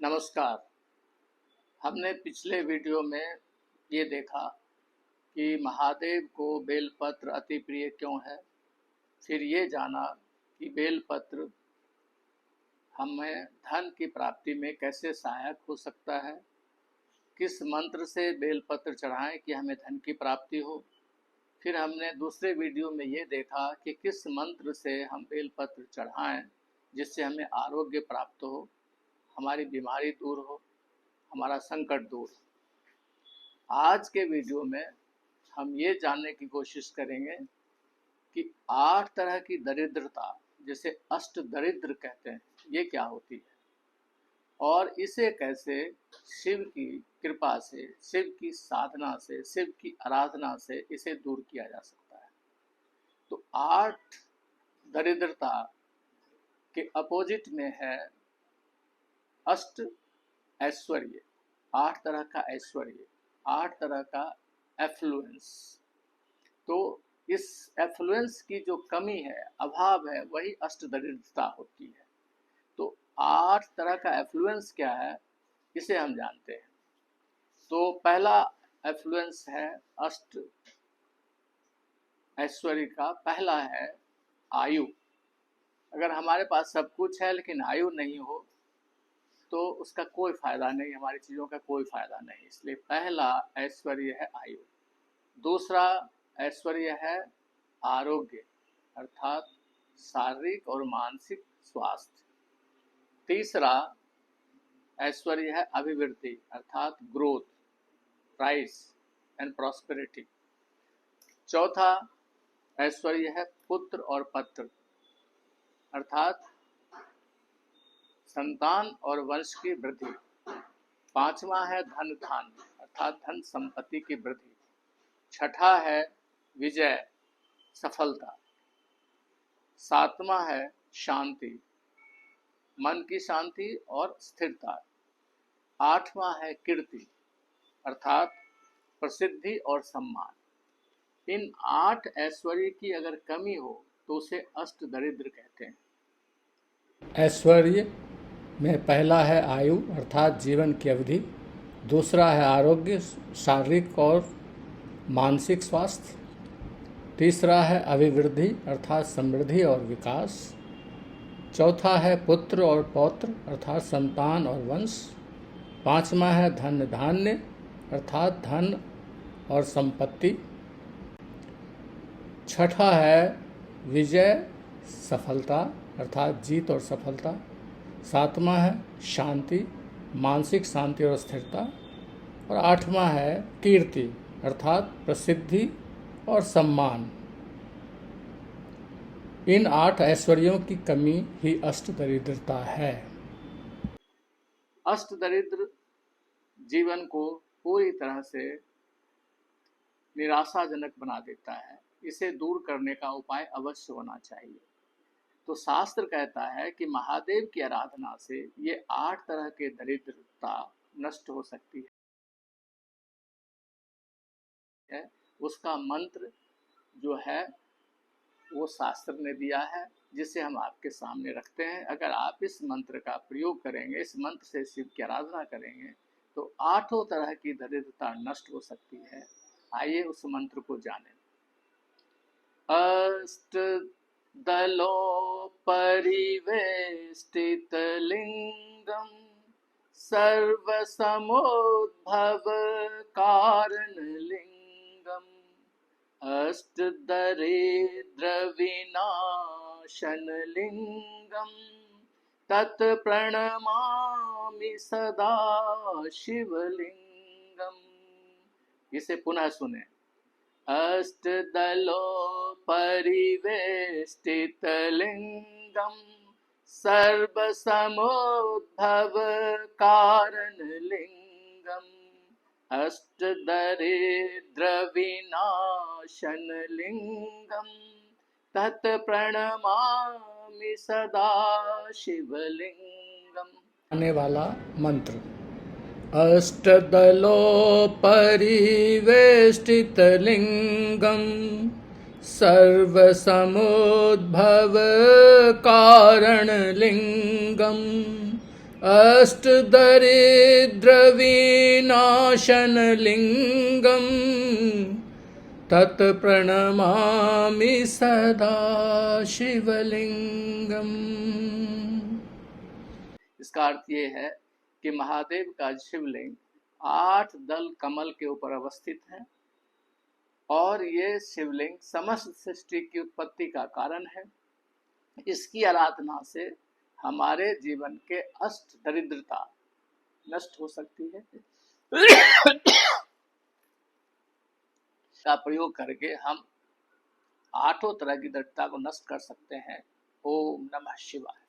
नमस्कार। हमने पिछले वीडियो में ये देखा कि महादेव को बेलपत्र अति प्रिय क्यों है। फिर ये जाना कि बेलपत्र हमें धन की प्राप्ति में कैसे सहायक हो सकता है, किस मंत्र से बेलपत्र चढ़ाएं कि हमें धन की प्राप्ति हो। फिर हमने दूसरे वीडियो में ये देखा कि किस मंत्र से हम बेलपत्र चढ़ाएं जिससे हमें आरोग्य प्राप्त हो, हमारी बीमारी दूर हो, हमारा संकट दूर हो। आज के वीडियो में हम ये जानने की कोशिश करेंगे कि 8 तरह की दरिद्रता, जिसे अष्ट दरिद्र कहते हैं, ये क्या होती है और इसे कैसे शिव की कृपा से, शिव की साधना से, शिव की आराधना से इसे दूर किया जा सकता है। तो 8 दरिद्रता के अपोजिट में है अष्ट ऐश्वर्य, 8 तरह का ऐश्वर्य, 8 तरह का एफ्लुएंस। तो इस एफ्लुएंस की जो कमी है, अभाव है, वही अष्ट दरिद्रता होती है। तो 8 तरह का एफ्लुएंस क्या है, इसे हम जानते हैं। तो पहला एफ्लुएंस है अष्ट ऐश्वर्य का, पहला है आयु। अगर हमारे पास सब कुछ है लेकिन आयु नहीं हो तो उसका कोई फायदा नहीं, हमारी चीज़ों का कोई फायदा नहीं। इसलिए पहला ऐश्वर्य है आयु। दूसरा ऐश्वर्य है आरोग्य, अर्थात शारीरिक और मानसिक स्वास्थ्य। तीसरा ऐश्वर्य है अभिवृद्धि, अर्थात ग्रोथ, राइस एंड प्रॉस्पेरिटी। चौथा ऐश्वर्य है पुत्र और पत्र, अर्थात संतान और वंश की वृद्धि। पांचवा है धन धान्य, अर्थात धन संपत्ति की वृद्धि। छठा है विजय, सफलता। सातवां है शांति, मन की शांति और स्थिरता। आठवां है कीर्ति, अर्थात प्रसिद्धि और सम्मान। इन 8 ऐश्वर्य की अगर कमी हो तो उसे अष्ट दरिद्र कहते हैं। ऐश्वर्य में पहला है आयु अर्थात जीवन की अवधि, दूसरा है आरोग्य, शारीरिक और मानसिक स्वास्थ्य, तीसरा है अभिवृद्धि अर्थात समृद्धि और विकास, चौथा है पुत्र और पौत्र अर्थात संतान और वंश, पांचवा है धन धान्य अर्थात धन और संपत्ति, छठा है विजय, सफलता अर्थात जीत और सफलता, सातवां है शांति, मानसिक शांति और स्थिरता, और आठवां है कीर्ति अर्थात प्रसिद्धि और सम्मान। इन 8 ऐश्वर्यों की कमी ही अष्ट दरिद्रता है। अष्ट दरिद्र जीवन को पूरी तरह से निराशाजनक बना देता है। इसे दूर करने का उपाय अवश्य होना चाहिए। तो शास्त्र कहता है कि महादेव की आराधना से ये 8 तरह के दरिद्रता नष्ट हो सकती है। उसका मंत्र जो है वो शास्त्र ने दिया है, जिसे हम आपके सामने रखते हैं। अगर आप इस मंत्र का प्रयोग करेंगे, इस मंत्र से शिव की आराधना करेंगे तो 8 तरह की दरिद्रता नष्ट हो सकती है। आइए उस मंत्र को जानें। अष्ट दलोपरिवेष्टितलिङ्गं सर्वसमोद्भवकारणलिङ्गम् अष्टदरिद्रविनाशनलिङ्गं तत्प्रणमामि सदा शिवलिङ्गम्। इसे पुनः सुने। अष्टदलोपरिवेष्टितलिङ्गं सर्वसमोद्भवकारणलिङ्गम् अष्टदरिद्रविनाशनलिङ्गं तत्प्रणमामि सदा शिवलिङ्गम्। आने वाला मंत्र अष्टदलोपरिवेष्टितलिङ्गं सर्वसमोद्भवकारणलिङ्गं अष्टदरिद्रविनाशनलिङ्गम् तत्प्रणमामि सदा शिवलिंगम। इसका अर्थ ये है कि महादेव का शिवलिंग 8 दल कमल के ऊपर अवस्थित है और ये शिवलिंग समस्त सृष्टि की उत्पत्ति का कारण है। इसकी आराधना से हमारे जीवन के अष्ट दरिद्रता नष्ट हो सकती है। का प्रयोग करके हम 8 तरह की दरिद्रता को नष्ट कर सकते हैं। ओम नमः शिवाय।